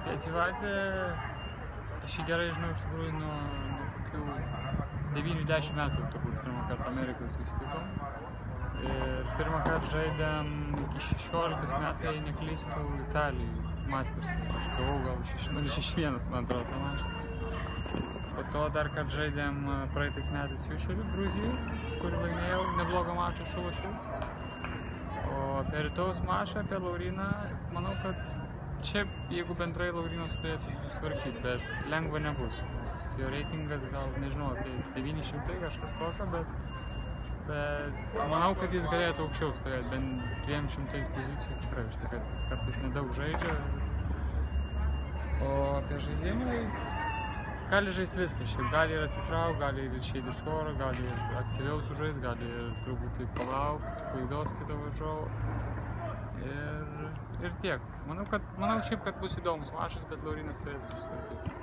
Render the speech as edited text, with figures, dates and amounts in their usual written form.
Motyvacija, aš jį gerai žinau iš tikrųjų nuo kokių 9-10 metų turbūt pirmą kartą Amerikoje susitikom. Ir pirmą kartą žaidėm iki 16 metų, jei neklystų, Italijai Masters. Aš gavau gal 6-0-6-1, man atrodo, tą mačą. Po to dar kartą žaidėm praeitais metais Futurį Gruzijai, kurį laimėjau, neblogą mačą sulošiau. O apie rytaus mačą, apie Lauryną, manau, kad čia, jeigu bendrai Laurinas turėtų susitvarkyti, bet lengva nebus, nes jo reitingas gal, nežinau, apie 900 kažkas tokio, bet manau, kad jis galėtų aukščiau stovėti, bent 200 pozicijų tikrai, štai kad kartais nedaug žaidžia. O apie žaidimą jis gali žaisti viską, šiaip gali ir atsitraukti, gali ir išeiti iš oro, gali ir aktyviau sužaisti, gali ir truputį palaukti, klaidos kito varžovo. Ir tiek. Manau šiaip, kad bus įdomus mačas, bet Laurinas turėtų susitvarkyti.